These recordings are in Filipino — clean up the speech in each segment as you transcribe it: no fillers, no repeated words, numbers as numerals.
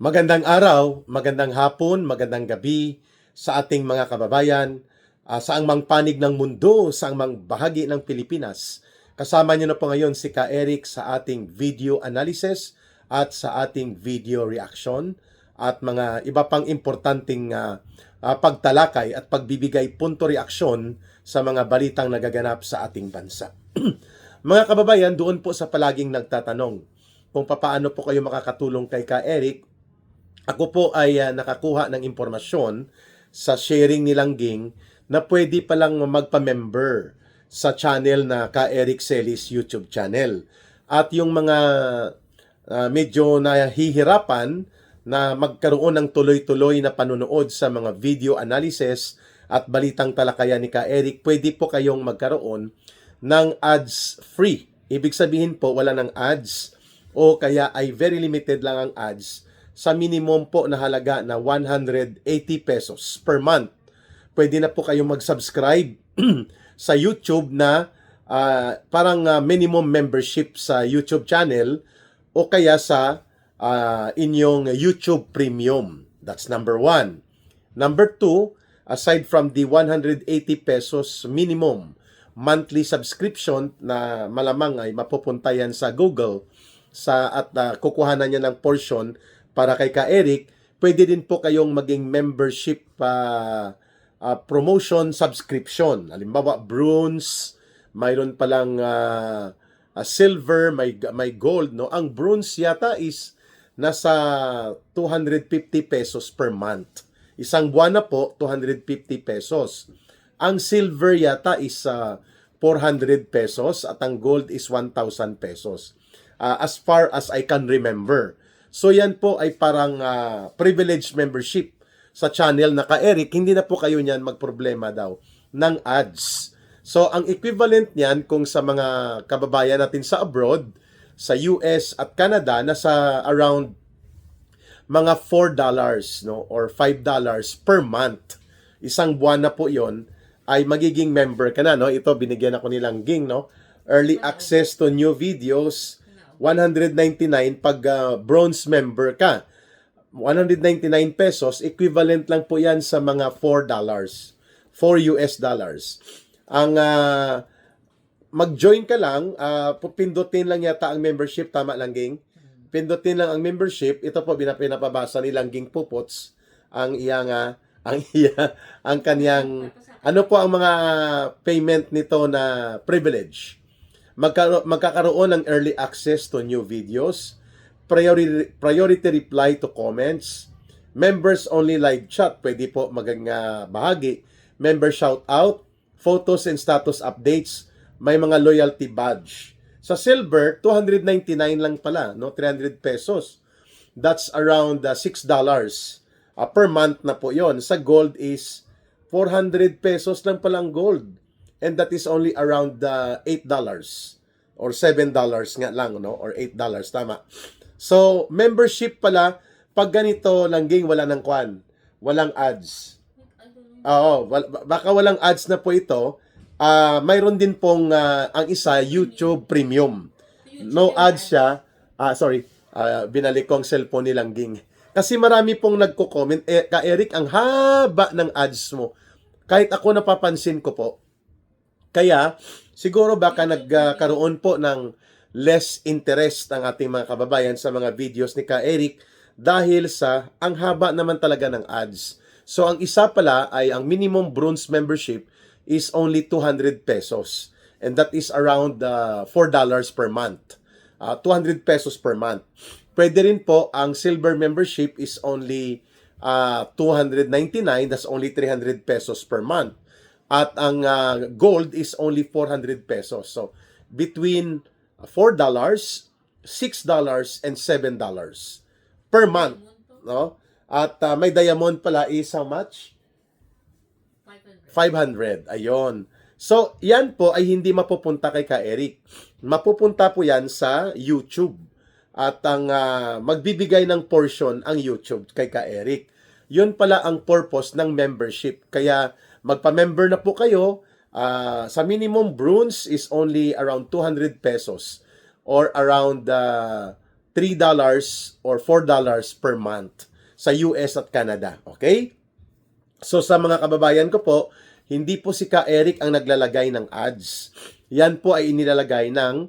Magandang araw, magandang hapon, magandang gabi sa ating mga kababayan, sa angmang panig ng mundo, sa angmang bahagi ng Pilipinas. Kasama niyo na po ngayon si Ka Eric sa ating video analysis at sa ating video reaction at mga iba pang importanteng pagtalakay at pagbibigay punto reaksyon sa mga balitang nagaganap sa ating bansa. Mga kababayan, doon po sa palaging nagtatanong kung paano po kayo makakatulong kay Ka Eric. Ako po ay nakakuha ng impormasyon sa sharing ni Langging na pwede palang magpa-member sa channel na Ka Eric Celis YouTube channel. At yung mga medyo nahihirapan na magkaroon ng tuloy-tuloy na panunood sa mga video analysis at balitang talakayan ni Ka Eric, pwede po kayong magkaroon ng ads free. Ibig sabihin po wala ng ads o kaya ay very limited lang ang ads sa minimum po na halaga na 180 pesos per month. Pwede na po kayong mag-subscribe sa YouTube na parang minimum membership sa YouTube channel o kaya sa inyong YouTube Premium. That's number 1. Number 2, aside from the 180 pesos minimum monthly subscription na malamang ay mapupunta yan sa Google at kukuhanan niya ng portion para kay Ka Eric, pwede din po kayong maging membership promotion subscription. Halimbawa, bronze, mayroon palang silver, may gold. No? Ang bronze yata is nasa 250 pesos per month. Isang buwan na po, 250 pesos. Ang silver yata is 400 pesos at ang gold is 1,000 pesos. As far as I can remember. So yan po ay parang privileged membership sa channel na Ka Eric. Hindi na po kayo niyan magproblema daw ng ads. So ang equivalent niyan kung sa mga kababayan natin sa abroad, sa US at Canada, nasa around mga $4 no, or $5 per month. Isang buwan na po yon ay magiging member ka na. No? Ito binigyan ako ni Langging, no? Early access to new videos, 199 pag bronze member ka. 199 pesos, equivalent lang po yan sa mga $4. 4 US dollars. Ang mag-join ka lang, pindutin lang yata ang membership, tama Langging? Pindutin lang ang membership. Ito po pinapabasa ni Langging Pupots ang ang kanyang ano po ang mga payment nito na privilege. Magkakaroon ng early access to new videos, priority reply to comments, members only live chat, pwede po bahagi, member shout out, photos and status updates, may mga loyalty badge. Sa silver, 299 lang pala, no? 300 pesos. That's around $6 per month na po yon. Sa gold is 400 pesos lang pala ang gold. And that is only around $8 or $7 nga lang, no? Or $8, tama. So, membership pala, pag ganito, Langging, wala ng kwan. Walang ads. Oo, baka walang ads na po ito. Mayroon din pong ang isa, YouTube Premium. No ads siya. Binalik ko ang cellphone ni Langging. Kasi marami pong nagko-comment, Ka Eric, ang haba ng ads mo. Kahit ako napapansin ko po. Kaya, siguro baka nagkaroon po ng less interest ang ating mga kababayan sa mga videos ni Ka Eric dahil sa ang haba naman talaga ng ads. So, ang isa pala ay ang minimum bronze membership is only 200 pesos. And that is around $4 per month. 200 pesos per month. Pwede rin po, ang silver membership is only 299. That's only 300 pesos per month. At ang gold is only 400 pesos. So, between $4, $6, and $7 per month. No? At may diamond pala is how much? 500. Ayon. So, yan po ay hindi mapupunta kay Ka Eric. Mapupunta po yan sa YouTube. At ang magbibigay ng portion ang YouTube kay Ka Eric. Yun pala ang purpose ng membership. Kaya magpa-member na po kayo. Sa minimum bronze is only around 200 pesos or around $3 or $4 per month sa US at Canada. Okay? So sa mga kababayan ko po, hindi po si Ka Eric ang naglalagay ng ads. Yan po ay inilalagay ng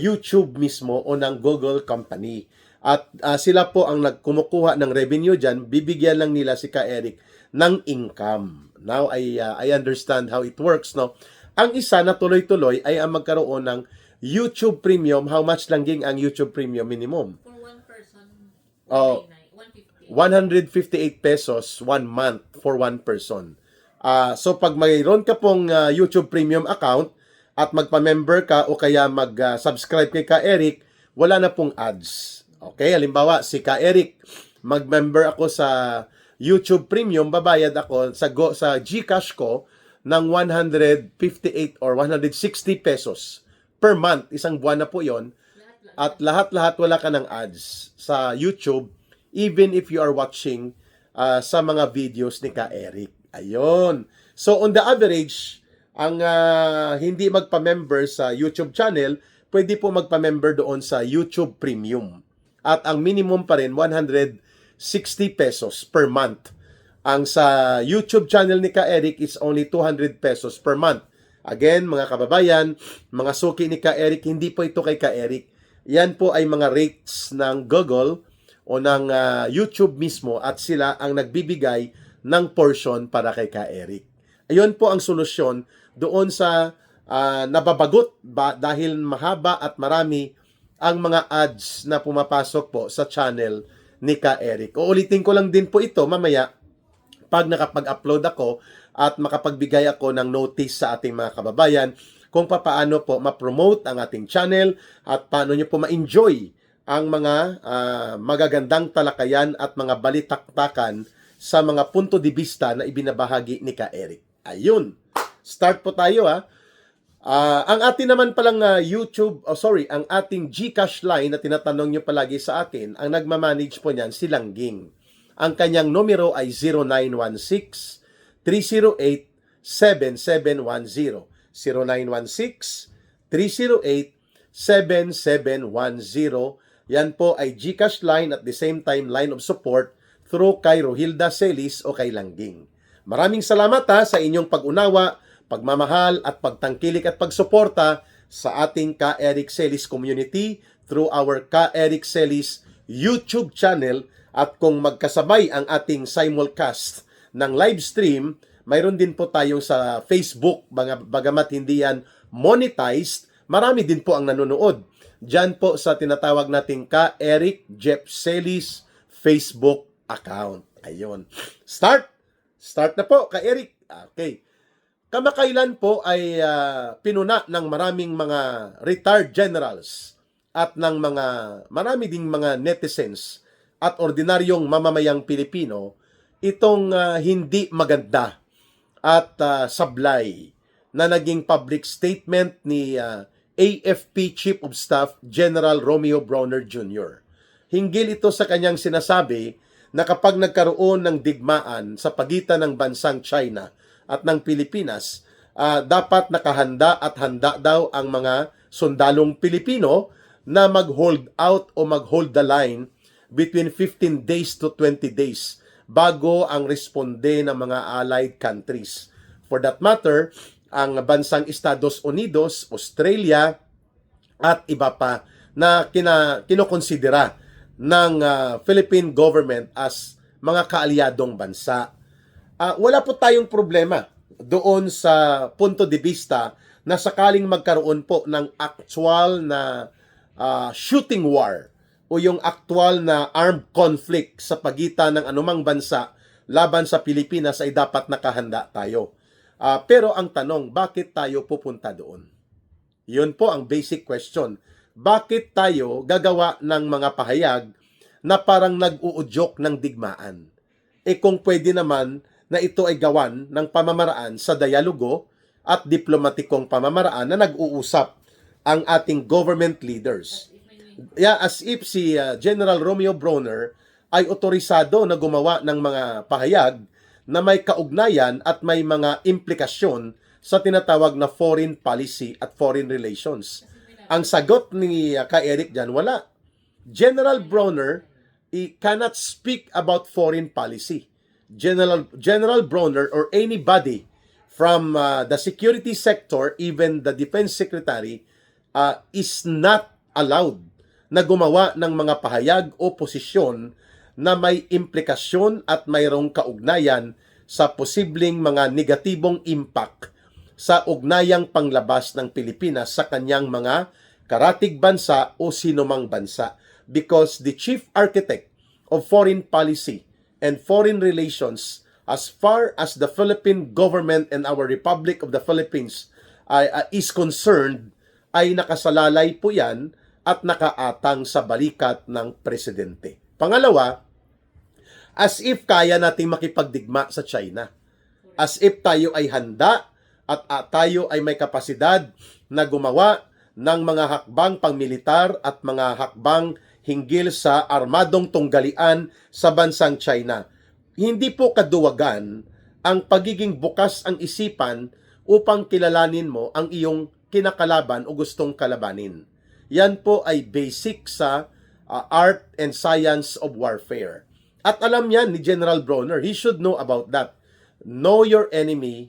YouTube mismo o ng Google company. At sila po ang nagkumukuha ng revenue dyan, bibigyan lang nila si Ka Eric ng income. Now, I understand how it works, no? Ang isa na tuloy-tuloy ay ang magkaroon ng YouTube Premium. How much lang ging ang YouTube Premium minimum? For one person, Oh, 150. 158 pesos 1 month for one person. So pag mayroon ka pong YouTube Premium account at magpa-member ka o kaya mag-subscribe kay Ka Eric, wala na pong ads. Okay, halimbawa si Ka Eric, mag-member ako sa YouTube Premium, babayad ako sa GCash ko ng 158 or 160 pesos per month. Isang buwan na po 'yon. At lahat-lahat wala ka ng ads sa YouTube even if you are watching sa mga videos ni Ka Eric. Ayun. So on the average, ang hindi magpa-member sa YouTube channel, pwede po magpa-member doon sa YouTube Premium. At ang minimum pa rin 160 pesos per month. Ang sa YouTube channel ni Ka Eric is only 200 pesos per month. Again, mga kababayan, mga suki ni Ka Eric, hindi po ito kay Ka Eric. Yan po ay mga rates ng Google o ng YouTube mismo at sila ang nagbibigay ng portion para kay Ka Eric. Ayun po ang solusyon doon sa nababagot dahil mahaba at marami ang mga ads na pumapasok po sa channel ni Ka Eric. Uulitin ko lang din po ito mamaya pag nakapag-upload ako at makapagbigay ako ng notice sa ating mga kababayan kung paano po ma-promote ang ating channel at paano nyo po ma-enjoy ang mga magagandang talakayan at mga balitaktakan sa mga punto de vista na ibinabahagi ni Ka Eric. Ayun. Start po tayo ha. Ang ating naman palang ang ating GCash line na tinatanong nyo palagi sa akin, ang nagmamanage po niyan si Langging. Ang kanyang numero ay 0916-308-7710. 0916-308-7710. Yan po ay GCash line at the same time line of support through kay Rohilda Celis o kay Langging. Maraming salamat sa inyong pag-unawa, pagmamahal at pagtangkilik at pagsuporta sa ating Ka Eric Celis community through our Ka Eric Celis YouTube channel. At kung magkasabay ang ating simulcast ng live stream, mayroon din po tayo sa Facebook, bagamat hindi yan monetized, marami din po ang nanonood. Diyan po sa tinatawag nating Ka Eric Jeff Celis Facebook account. Ayun. Start na po, Ka Eric. Okay. Kamakailan po ay pinuna ng maraming mga retired generals at ng marami ding mga netizens at ordinaryong mamamayang Pilipino itong hindi maganda at sablay na naging public statement ni AFP Chief of Staff General Romeo Brawner Jr. Hinggil ito sa kanyang sinasabi na kapag nagkaroon ng digmaan sa pagitan ng bansang China at ng Pilipinas, dapat nakahanda at handa daw ang mga sundalong Pilipino na mag-hold out o mag-hold the line between 15 days to 20 days bago ang responde ng mga allied countries. For that matter, ang bansang Estados Unidos, Australia, at iba pa na kinokonsidera ng Philippine government as mga kaalyadong bansa. Wala po tayong problema doon sa punto de vista na sakaling magkaroon po ng actual na shooting war o yung actual na armed conflict sa pagitan ng anumang bansa laban sa Pilipinas ay dapat nakahanda tayo. Pero ang tanong, bakit tayo pupunta doon? Yun po ang basic question. Bakit tayo gagawa ng mga pahayag na parang nag-uudyok ng digmaan? Kung pwede naman na ito ay gawan ng pamamaraan sa dialogo at diplomatikong pamamaraan na nag-uusap ang ating government leaders. As if si General Romeo Brawner ay otorisado na gumawa ng mga pahayag na may kaugnayan at may mga implikasyon sa tinatawag na foreign policy at foreign relations. Ang sagot ni Ka Eric dyan, wala. General Bronner cannot speak about foreign policy. General Bronner or anybody from the security sector, even the defense secretary, is not allowed na gumawa ng mga pahayag o posisyon na may implikasyon at mayroong kaugnayan sa posibleng mga negatibong impact sa ugnayang panglabas ng Pilipinas sa kanyang mga karatig bansa o sinumang bansa. Because the chief architect of foreign policy and foreign relations as far as the Philippine government and our Republic of the Philippines is concerned, ay nakasalalay po yan at nakaatang sa balikat ng presidente. Pangalawa, as if kaya nating makipagdigma sa China. As if tayo ay handa at tayo ay may kapasidad na gumawa ng mga hakbang pangmilitar at mga hakbang hinggil sa armadong tunggalian sa bansang China. Hindi po kaduwagan ang pagiging bukas ang isipan upang kilalanin mo ang iyong kinakalaban o gustong kalabanin. Yan po ay basic sa art and science of warfare. At alam yan ni General Bronner, he should know about that. Know your enemy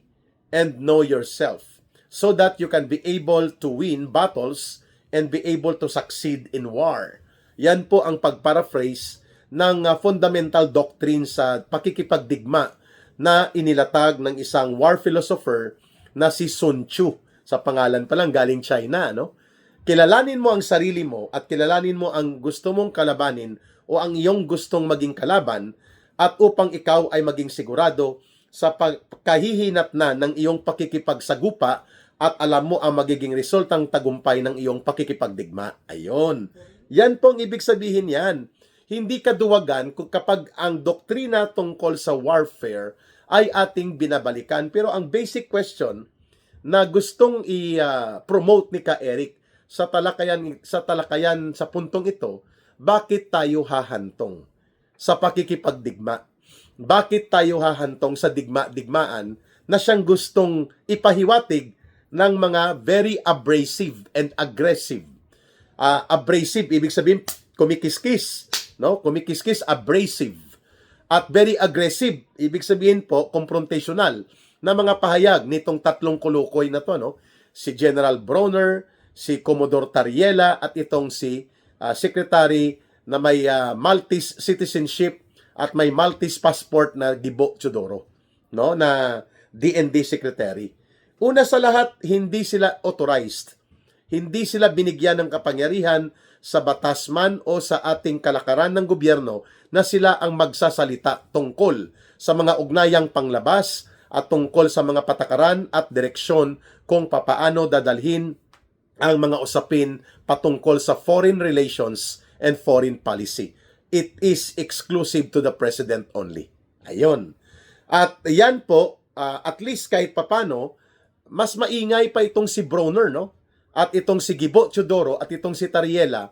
and know yourself so that you can be able to win battles and be able to succeed in war. Yan po ang pagparaphrase ng fundamental doctrine sa pakikipagdigma na inilatag ng isang war philosopher na si Sun Tzu. Sa pangalan pa lang galing China, no? Kilalanin mo ang sarili mo at kilalanin mo ang gusto mong kalabanin o ang iyong gustong maging kalaban at upang ikaw ay maging sigurado sa pagkahihinat na ng iyong pakikipagsagupa at alam mo ang magiging resultang tagumpay ng iyong pakikipagdigma. Ayon. Yan pong ibig sabihin yan. Hindi kaduwagan kung kapag ang doktrina tungkol sa warfare ay ating binabalikan. Pero ang basic question na gustong i-promote ni Ka Eric sa talakayan sa puntong ito, bakit tayo hahantong sa pakikipagdigma? Bakit tayo hahantong sa digma-digmaan na siyang gustong ipahiwatig ng mga very abrasive and aggressive? Abrasive, ibig sabihin, kumikiskis, no? Kumikiskis, abrasive. At very aggressive, ibig sabihin po, confrontational na mga pahayag nitong tatlong kulukoy na to, no? Si General Bronner, si Commodore Tariela, at itong si Secretary na may Maltese citizenship at may Maltese passport na Gibo Teodoro, no? Na DND Secretary. Una sa lahat, hindi sila authorized. Hindi sila binigyan ng kapangyarihan sa batas man o sa ating kalakaran ng gobyerno na sila ang magsasalita tungkol sa mga ugnayang panglabas at tungkol sa mga patakaran at direksyon kung papaano dadalhin ang mga usapin patungkol sa foreign relations and foreign policy. It is exclusive to the President only. Ayon. At yan po, at least kahit papano, mas maingay pa itong si Bronner, no? At itong si Gibo Teodoro at itong si Tariela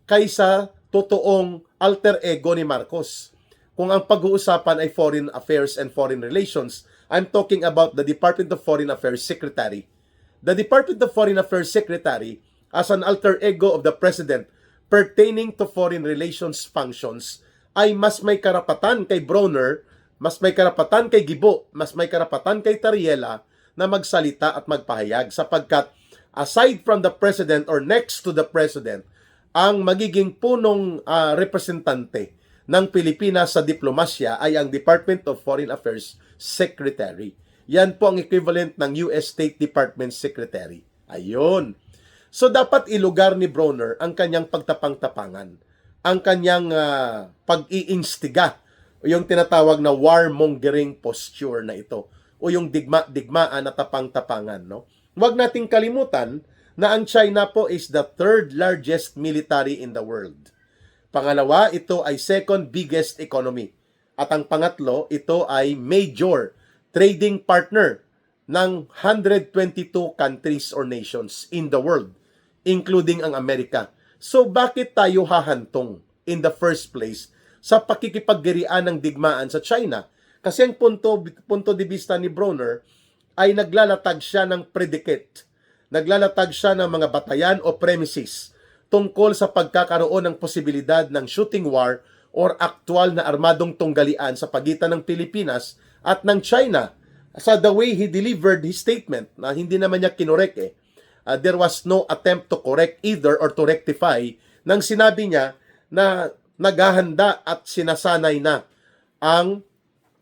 kaysa totoong alter ego ni Marcos. Kung ang pag-uusapan ay foreign affairs and foreign relations, I'm talking about the Department of Foreign Affairs Secretary. The Department of Foreign Affairs Secretary as an alter ego of the President pertaining to foreign relations functions ay mas may karapatan kay Bronner, mas may karapatan kay Gibo, mas may karapatan kay Tariela na magsalita at magpahayag sapagkat aside from the President or next to the President, ang magiging punong representante ng Pilipinas sa diplomasya ay ang Department of Foreign Affairs Secretary. Yan po ang equivalent ng US State Department Secretary. Ayun. So dapat ilugar ni Bronner ang kanyang pagtapang-tapangan, ang kanyang pag-iinstiga, yung tinatawag na warmongering posture na ito, o yung digma-digmaan na tapang-tapangan, no? Huwag nating kalimutan na ang China po is the third largest military in the world. Pangalawa, ito ay second biggest economy. At ang pangatlo, ito ay major trading partner ng 122 countries or nations in the world, including ang Amerika. So bakit tayo hahantong in the first place sa pakikipaggirian ng digmaan sa China? Kasi ang punto de vista ni Bronner ay naglalatag siya ng predicate. Naglalatag siya ng mga batayan o premises tungkol sa pagkakaroon ng posibilidad ng shooting war or aktwal na armadong tunggalian sa pagitan ng Pilipinas at ng China. Sa the way he delivered his statement, na hindi naman niya kinorek there was no attempt to correct either or to rectify nang sinabi niya na naghahanda at sinasanay na ang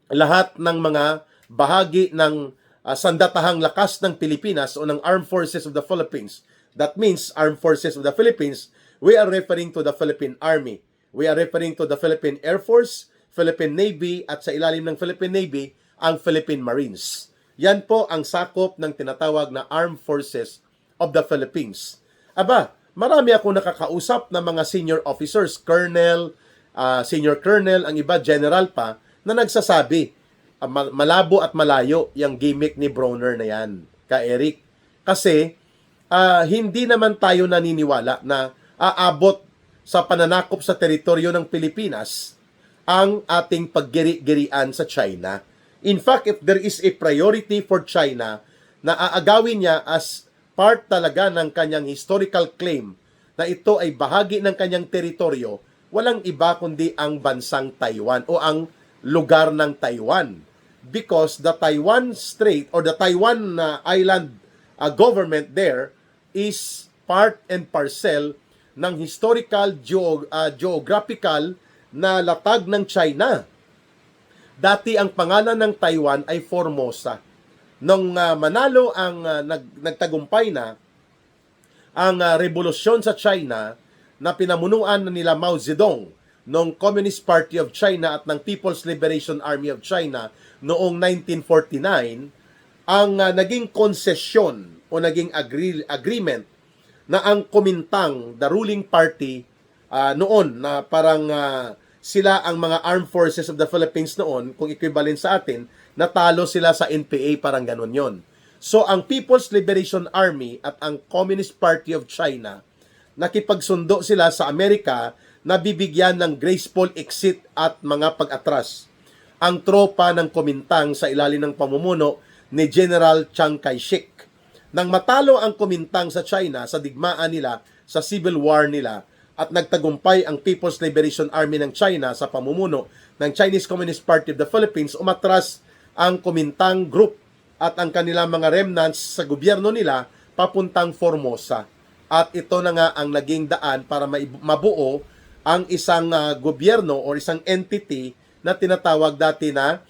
lahat ng mga bahagi ng sandatahang lakas ng Pilipinas o ng Armed Forces of the Philippines. That means Armed Forces of the Philippines, we are referring to the Philippine Army. We are referring to the Philippine Air Force, Philippine Navy, at sa ilalim ng Philippine Navy, ang Philippine Marines. Yan po ang sakop ng tinatawag na Armed Forces of the Philippines. Aba, marami ako nakakausap na mga senior officers, colonel, senior colonel, ang iba general pa, na nagsasabi, malabo at malayo yung gimmick ni Bronner na yan, ka Eric. Kasi, hindi naman tayo naniniwala na aabot sa pananakop sa teritoryo ng Pilipinas ang ating paggiri-girian sa China. In fact, if there is a priority for China na aagawin niya as part talaga ng kanyang historical claim na ito ay bahagi ng kanyang teritoryo, walang iba kundi ang bansang Taiwan o ang lugar ng Taiwan. Because the Taiwan Strait or the Taiwan island government there is part and parcel ng historical geographical na latag ng China. Dati ang pangalan ng Taiwan ay Formosa. Nung manalo ang nagtagumpay na ang revolusyon sa China na pinamunuan nila Mao Zedong ng Communist Party of China at ng People's Liberation Army of China noong 1949, ang naging konsesyon o naging agreement na ang Kuomintang, the ruling party noon, na parang sila ang mga armed forces of the Philippines noon, kung equivalent sa atin, natalo sila sa NPA, parang ganun yon. So, ang People's Liberation Army at ang Communist Party of China, nakipagsundo sila sa Amerika na bibigyan ng graceful exit at mga pag-atras ang tropa ng Kuomintang sa ilalim ng pamumuno ni General Chiang Kai-shek. Nang matalo ang Kuomintang sa China sa digmaan nila, sa civil war nila, at nagtagumpay ang People's Liberation Army ng China sa pamumuno ng Chinese Communist Party of the Philippines, umatras ang Kuomintang group at ang kanilang mga remnants sa gobyerno nila papuntang Formosa. At ito na nga ang naging daan para mabuo ang isang gobyerno o isang entity na tinatawag dati na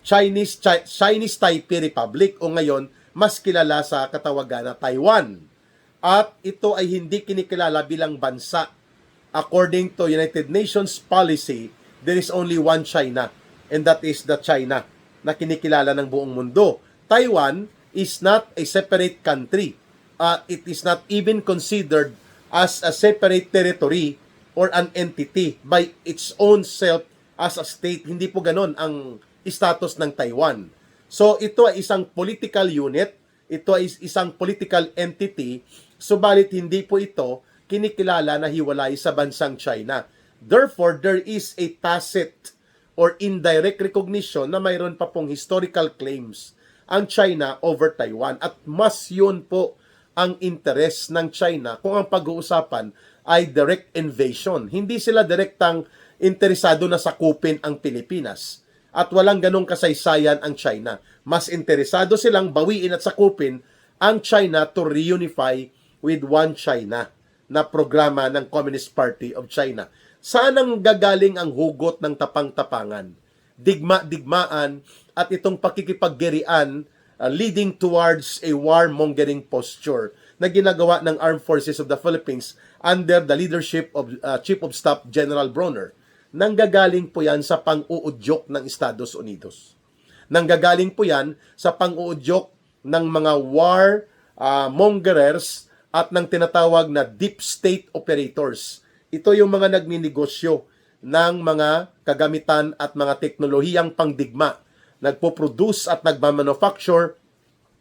Chinese Taipei Republic o ngayon mas kilala sa katawagan na Taiwan. At ito ay hindi kinikilala bilang bansa. According to United Nations policy, there is only one China, and that is the China na kinikilala ng buong mundo. Taiwan is not a separate country. It is not even considered as a separate territory or an entity by its own self as a state. Hindi po ganon ang status ng Taiwan. So ito ay isang political unit, ito ay isang political entity, subalit hindi po ito kinikilala na hiwalay sa bansang China. Therefore, there is a tacit or indirect recognition na mayroon pa pong historical claims ang China over Taiwan. At mas yun po ang interes ng China kung ang pag-uusapan ay direct invasion. Hindi sila direktang interesado na sakupin ang Pilipinas. At walang ganong kasaysayan ang China. Mas interesado silang bawiin at sakupin ang China to reunify with one China na programa ng Communist Party of China. Saan ang gagaling ang hugot ng tapang-tapangan? Digma-digmaan at itong pakikipaggerian leading towards a warmongering posture na ginagawa ng Armed Forces of the Philippines under the leadership of Chief of Staff General Bronner. Nanggagaling po yan sa pang-uudyok ng Estados Unidos. Nanggagaling po yan sa pang-uudyok ng mga war mongerers at ng tinatawag na deep state operators. Ito yung mga nagninegosyo ng mga kagamitan at mga teknolohiyang pangdigma. Nagpo-produce at nagmamanufacture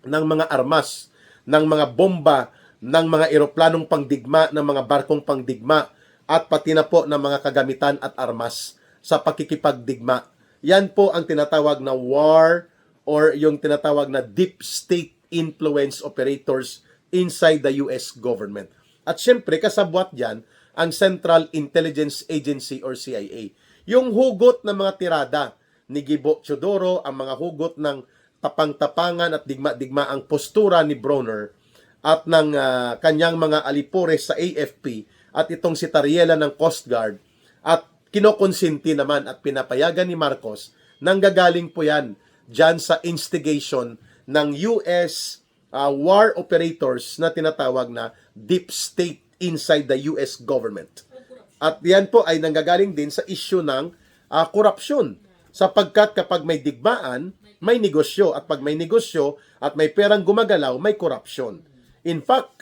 ng mga armas, ng mga bomba, ng mga eroplanong pangdigma, ng mga barkong pangdigma, at pati na po ng mga kagamitan at armas sa pakikipagdigma. Yan po ang tinatawag na war or yung tinatawag na deep state influence operators inside the US government. At syempre, kasabwat dyan, ang Central Intelligence Agency or CIA. Yung hugot ng mga tirada ni Gibo Teodoro, ang mga hugot ng tapang-tapangan at digma-digmaang postura ni Bronner at ng kanyang mga alipores sa AFP at itong si Tariela ng Coast Guard at kinokonsinti naman at pinapayagan ni Marcos nang gagaling po yan dyan sa instigation ng US war operators na tinatawag na deep state inside the US government. At yan po ay nanggagaling din sa issue ng korupsyon. Sapagkat kapag may digmaan, may negosyo. At pag may negosyo at may perang gumagalaw, may korupsyon. In fact,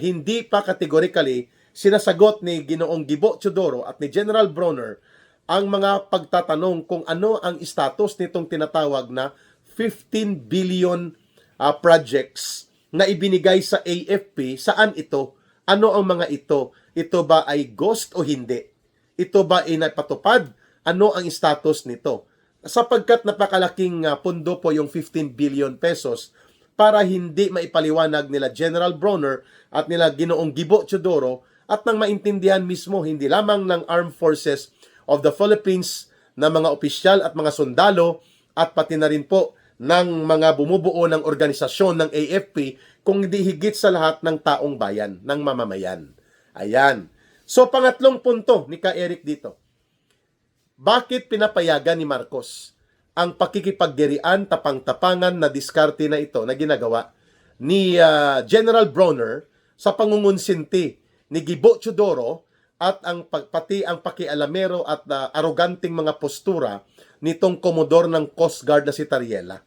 hindi pa categorically sinasagot ni Ginoong Gibo Teodoro at ni General Bronner ang mga pagtatanong kung ano ang status nitong tinatawag na 15 billion projects na ibinigay sa AFP. Saan ito? Ano ang mga ito? Ito ba ay ghost o hindi? Ito ba ay napatupad? Ano ang status nito? Sapagkat napakalaking pundo po yung 15 billion pesos para hindi maipaliwanag nila General Bronner at nila Ginoong Gibo Teodoro at nang maintindihan mismo hindi lamang ng Armed Forces of the Philippines na mga opisyal at mga sundalo at pati na rin po ng mga bumubuo ng organisasyon ng AFP kung hindi higit sa lahat ng taong bayan, ng mamamayan. Ayan. So, pangatlong punto ni Ka Eric dito. Bakit pinapayagan ni Marcos ang pakikipaggerian, tapang-tapangan na diskarte na ito na ginagawa ni General Bronner sa pangungunsinti ni Gibo Teodoro at pati ang pakialamero at aroganting mga postura nitong komodor ng Coast Guard na si Tariela.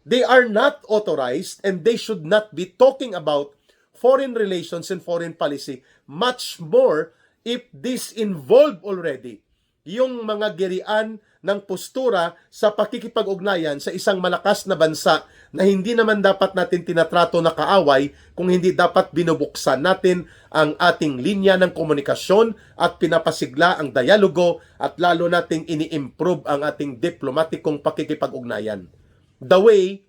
They are not authorized and they should not be talking about foreign relations and foreign policy, much more if this involved already yung mga gerian ng postura sa pakikipag-ugnayan sa isang malakas na bansa na hindi naman dapat natin tinatrato na kaaway kung hindi dapat binubuksan natin ang ating linya ng komunikasyon at pinapasigla ang dialogo at lalo nating ini-improve ang ating diplomatikong pakikipag-ugnayan. The way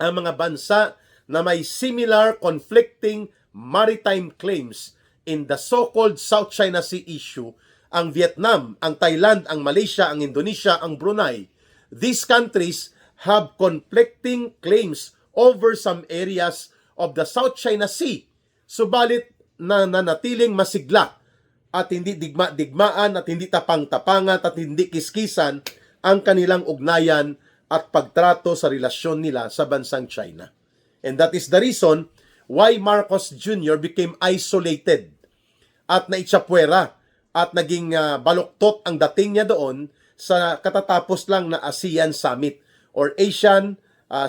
ang mga bansa na may similar conflicting maritime claims in the so-called South China Sea issue, ang Vietnam, ang Thailand, ang Malaysia, ang Indonesia, ang Brunei, these countries have conflicting claims over some areas of the South China Sea. Subalit na nanatiling masigla at hindi digma-digmaan at hindi tapang-tapangan at hindi kiskisan ang kanilang ugnayan at pagtrato sa relasyon nila sa bansang China. And that is the reason why Marcos Jr. became isolated at naitsapwera at naging baluktot ang dating niya doon sa katatapos lang na ASEAN Summit or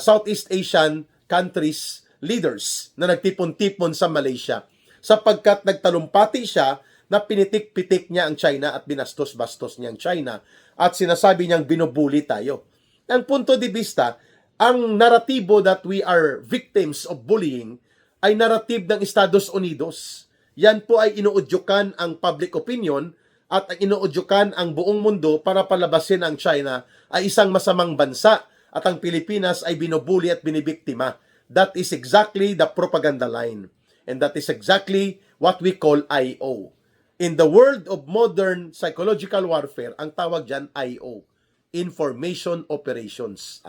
Southeast Asian countries leaders na nagtipon-tipon sa Malaysia sapagkat nagtalumpati siya na pinitik-pitik niya ang China at binastos-bastos niya ang China at sinasabi niyang binubuli tayo. Ang punto de vista, ang naratibo that we are victims of bullying ay narrative ng Estados Unidos. Yan po ay inuudyukan ang public opinion at inuudyukan ang buong mundo para palabasin ang China ay isang masamang bansa at ang Pilipinas ay binubuli at binibiktima. That is exactly the propaganda line. And that is exactly what we call IO. In the world of modern psychological warfare, ang tawag dyan IO. Information Operations.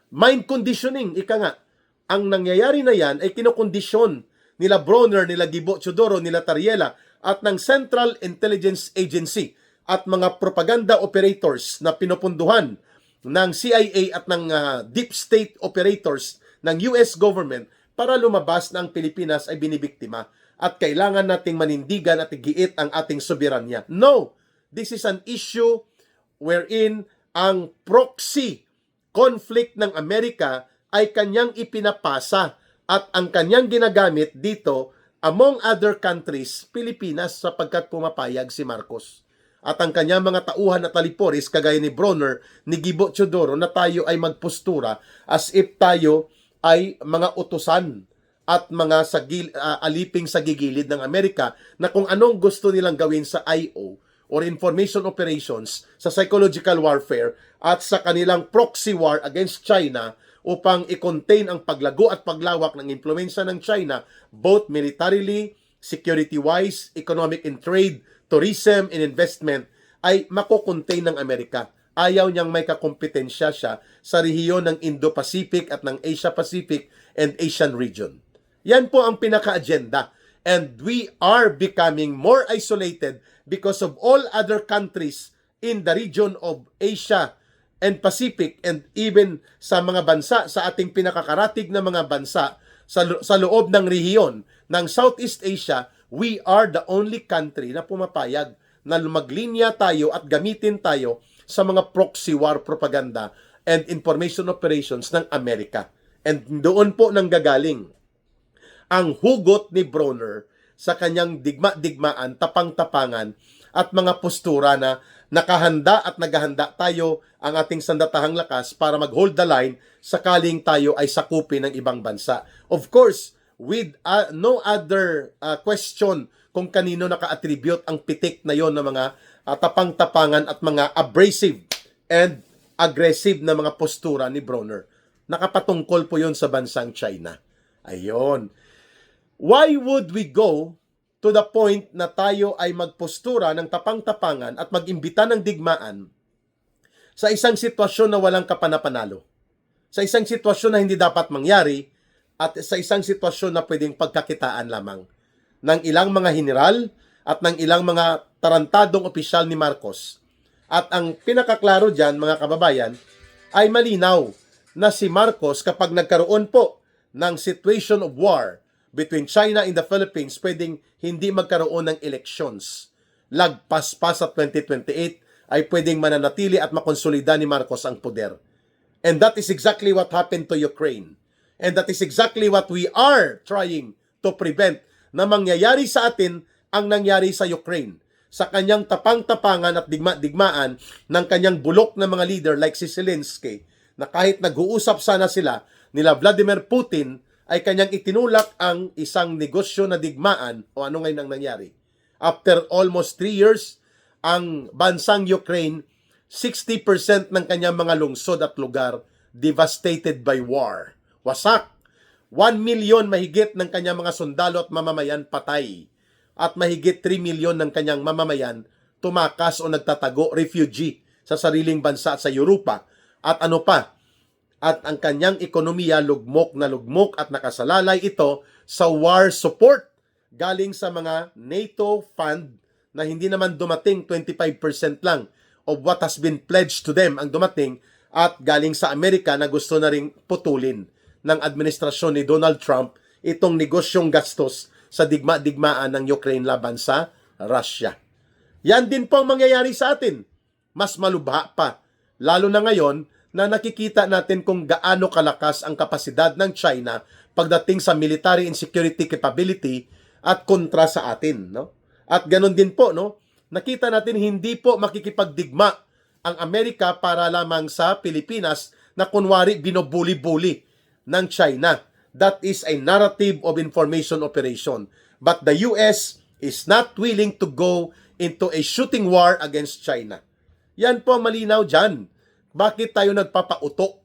Mind conditioning, ika nga. Ang nangyayari na yan ay kinokondisyon nila Bronner, nila Gibo Teodoro, nila Tariela at ng Central Intelligence Agency at mga propaganda operators na pinupunduhan ng CIA at ng deep state operators ng US government para lumabas na ang Pilipinas ay binibiktima at kailangan nating manindigan at igiit ang ating soberanya. No! This is an issue wherein ang proxy conflict ng Amerika ay kanyang ipinapasa at ang kanyang ginagamit dito among other countries, Pilipinas sapagkat pumapayag si Marcos. At ang kanyang mga tauhan at taliporis kagaya ni Bronner, ni Gibo Teodoro na tayo ay magpostura as if tayo ay mga utusan at mga aliping sa gigilid ng Amerika na kung anong gusto nilang gawin sa IO or information operations sa psychological warfare at sa kanilang proxy war against China upang i-contain ang paglago at paglawak ng impluwensya ng China both militarily security-wise, economic and trade, tourism and investment, ay makukontain ng Amerika. Ayaw niyang may kakompetensya siya sa rehiyon ng Indo-Pacific at ng Asia-Pacific and Asian region. Yan po ang pinaka-agenda. And we are becoming more isolated because of all other countries in the region of Asia and Pacific, and even sa mga bansa, sa ating pinakakaratig na mga bansa sa loob ng rehiyon ng Southeast Asia, we are the only country na pumapayag na lumaglinya tayo at gamitin tayo sa mga proxy war propaganda and information operations ng Amerika. And doon po nang gagaling ang hugot ni Bronner sa kanyang digma-digmaan, tapang-tapangan at mga postura na nakahanda at naghahanda tayo ang ating sandatahang lakas para mag-hold the line sakaling tayo ay sakupin ng ibang bansa. Of course, with no other question kung kanino naka-attribute ang pitik na yon ng mga tapang-tapangan at mga abrasive and aggressive na mga postura ni Bronner. Nakapatungkol po yon sa bansang China. Ayon. Why would we go to the point na tayo ay magpostura ng tapang-tapangan at mag-imbita ng digmaan sa isang sitwasyon na walang kapanapanalo? Sa isang sitwasyon na hindi dapat mangyari at sa isang sitwasyon na pwedeng pagkakitaan lamang ng ilang mga general at ng ilang mga tarantadong opisyal ni Marcos. At ang pinakaklaro dyan, mga kababayan, ay malinaw na si Marcos, kapag nagkaroon po ng situation of war between China and the Philippines, pwedeng hindi magkaroon ng elections. Lagpas pa sa 2028 ay pwedeng mananatili at makonsolida ni Marcos ang poder. And that is exactly what happened to Ukraine. And that is exactly what we are trying to prevent na mangyayari sa atin ang nangyari sa Ukraine. Sa kanyang tapang-tapangan at digma-digmaan ng kanyang bulok na mga leader like si Zelensky, na kahit nag-uusap sana sila nila Vladimir Putin, ay kanyang itinulak ang isang negosyo na digmaan. O ano ngayon ang nangyari? After almost 3 years, ang bansang Ukraine, 60% ng kanyang mga lungsod at lugar devastated by war. Wasak. 1 million mahigit ng kanyang mga sundalo at mamamayan patay. At mahigit 3 million ng kanyang mamamayan tumakas o nagtatago, refugee sa sariling bansa sa Europa. At ano pa? At ang kanyang ekonomiya lugmok na lugmok at nakasalalay ito sa war support galing sa mga NATO fund na hindi naman dumating, 25% lang of what has been pledged to them ang dumating, at galing sa Amerika na gusto na ring putulin ng administrasyon ni Donald Trump itong negosyong gastos sa digma-digmaan ng Ukraine laban sa Russia. Yan din po ang mangyayari sa atin. Mas malubha pa, lalo na ngayon na nakikita natin kung gaano kalakas ang kapasidad ng China pagdating sa military and security capability at kontra sa atin, no? At ganun din po, no? Nakita natin hindi po makikipagdigma ang Amerika para lamang sa Pilipinas na kunwari binubuli-buli ng China. That is a narrative of information operation. But the US is not willing to go into a shooting war against China. Yan po malinaw dyan. Bakit tayo nagpapauto?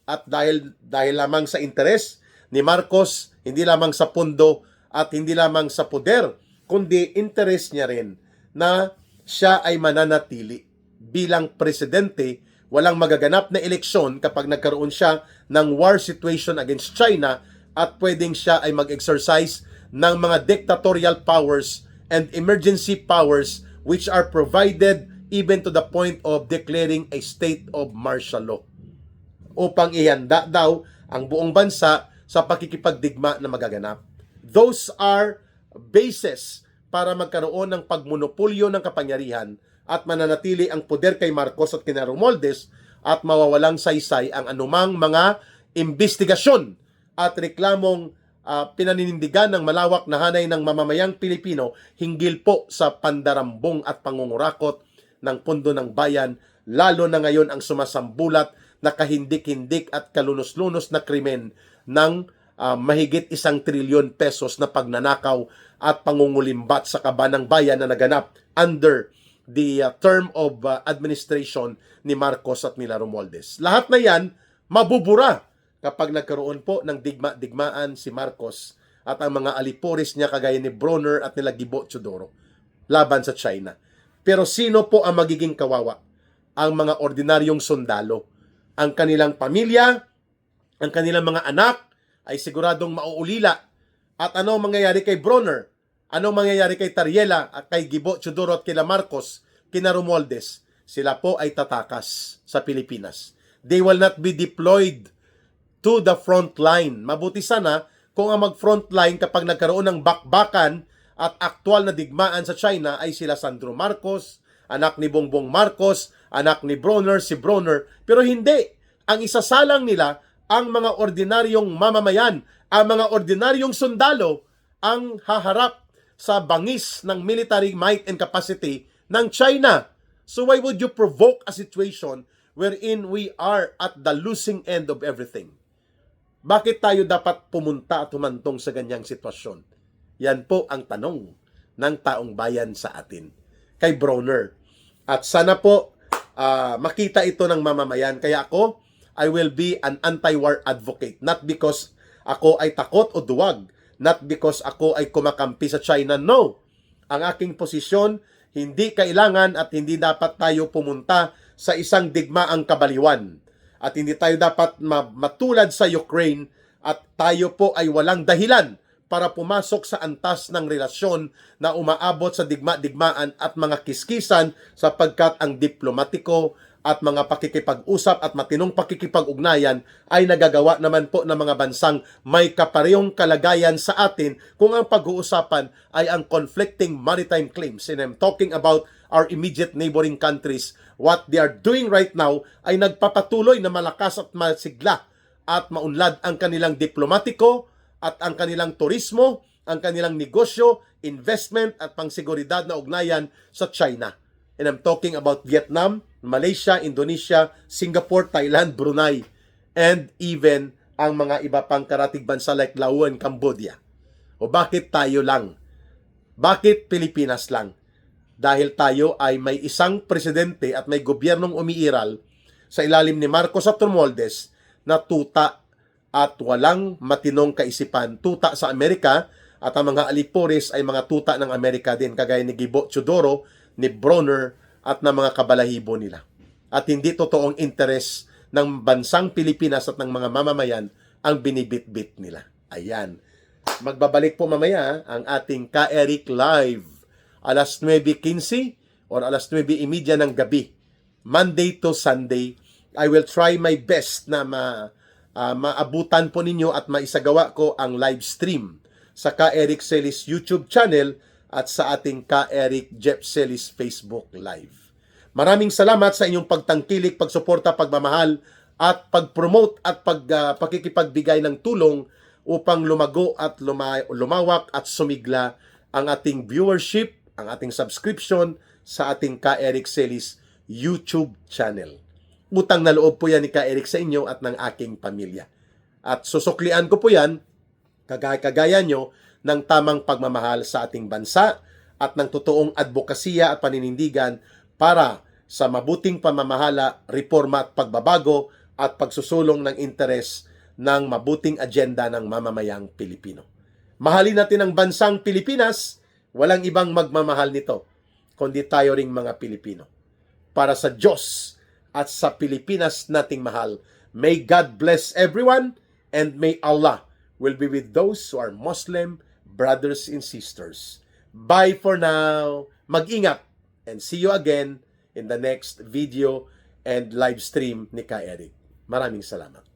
At dahil lamang sa interes ni Marcos, hindi lamang sa pundo at hindi lamang sa poder, kundi interes niya rin na siya ay mananatili bilang presidente. Walang magaganap na eleksyon kapag nagkaroon siya ng war situation against China, at pwedeng siya ay mag-exercise ng mga dictatorial powers and emergency powers which are provided even to the point of declaring a state of martial law upang ihanda daw ang buong bansa sa pakikipagdigma na magaganap. Those are bases para magkaroon ng pagmonopolyo ng kapangyarihan at mananatili ang poder kay Marcos at kina Romualdez, at mawawalang saysay ang anumang mga investigasyon at reklamong pinaninindigan ng malawak na hanay ng mamamayang Pilipino hinggil po sa pandarambong at pangungurakot ng pundo ng bayan, lalo na ngayon ang sumasambulat na kahindik-hindik at kalunos-lunos na krimen ng mahigit 1 trilyon pesos na pagnanakaw at pangungulimbat sa kabanang bayan na naganap under the term of administration ni Marcos at nila Romualdez. Lahat na yan mabubura kapag nagkaroon po ng digma-digmaan si Marcos at ang mga alipores niya kagaya ni Bronner at nila Gibo Teodoro laban sa China. Pero sino po ang magiging kawawa? Ang mga ordinaryong sundalo. Ang kanilang pamilya, ang kanilang mga anak ay siguradong mauulila. At ano ang mangyayari kay Bronner? Ano ang mangyayari kay Tariela at kay Gibo Teodoro at kila Marcos, kina Romualdez? Sila po ay tatakas sa Pilipinas. They will not be deployed to the front line. Mabuti sana kung ang mag-front line kapag nagkaroon ng bakbakan at aktwal na digmaan sa China ay sila Sandro Marcos, anak ni Bongbong Marcos, anak ni Bronner, si Bronner. Pero hindi. Ang isasalang nila ang mga ordinaryong mamamayan, ang mga ordinaryong sundalo ang haharap sa bangis ng military might and capacity ng China. So why would you provoke a situation wherein we are at the losing end of everything? Bakit tayo dapat pumunta at humantong sa ganyang sitwasyon? Yan po ang tanong ng taong bayan sa atin kay Bronner. At sana po makita ito ng mamamayan. Kaya ako, I will be an anti-war advocate. Not because ako ay takot o duwag. Not because ako ay kumakampi sa China. No. Ang aking posisyon, hindi kailangan at hindi dapat tayo pumunta sa isang digmaang kabaliwan. At hindi tayo dapat matulad sa Ukraine at tayo po ay walang dahilan para pumasok sa antas ng relasyon na umaabot sa digma-digmaan at mga kiskisan sapagkat ang diplomatiko at mga pakikipag-usap at matinong pakikipag-ugnayan ay nagagawa naman po ng mga bansang may kaparehong kalagayan sa atin kung ang pag-uusapan ay ang conflicting maritime claims. And I'm talking about our immediate neighboring countries. What they are doing right now ay nagpapatuloy na malakas at masigla at maunlad ang kanilang diplomatiko at ang kanilang turismo, ang kanilang negosyo, investment at pangseguridad na ugnayan sa China. And I'm talking about Vietnam, Malaysia, Indonesia, Singapore, Thailand, Brunei, and even ang mga iba pang karatig bansa like Laos and Cambodia. O bakit tayo lang? Bakit Pilipinas lang? Dahil tayo ay may isang presidente at may gobyernong umiiral sa ilalim ni Marcos at Romualdez na tuta at walang matinong kaisipan. Tuta sa Amerika at ang mga alipores ay mga tuta ng Amerika din kagaya ni Gibo Teodoro, ni Bronner at ng mga kabalahibo nila. At hindi totoong interes ng bansang Pilipinas at ng mga mamamayan ang binibit-bit nila. Ayan. Magbabalik po mamaya ang ating Ka-Eric Live. Alas 9:15 or alas 9:30 ng gabi. Monday to Sunday. I will try my best na maabutan po ninyo at maisagawa ko ang live stream sa Ka-Eric Celis YouTube channel at sa ating Ka-Eric Jeff Celis Facebook Live. Maraming salamat sa inyong pagtangkilik, pagsuporta, pagmamahal at pag-promote at pakikipagbigay ng tulong upang lumago at lumawak at sumigla ang ating viewership, ang ating subscription sa ating Ka-Eric Celis YouTube channel. Utang na loob po yan ni Ka-Eric sa inyo at ng aking pamilya. At susuklian ko po yan, kagaya nyo, ng tamang pagmamahal sa ating bansa at ng totoong advokasya at paninindigan para sa mabuting pamamahala, reforma at pagbabago at pagsusulong ng interes ng mabuting agenda ng mamamayang Pilipino. Mahalin natin ang bansang Pilipinas, walang ibang magmamahal nito, kundi tayo ring mga Pilipino. Para sa Diyos at sa Pilipinas nating mahal, may God bless everyone and may Allah will be with those who are Muslim brothers and sisters. Bye for now. Mag-ingat and see you again in the next video and live stream ni Ka-Eric. Maraming salamat.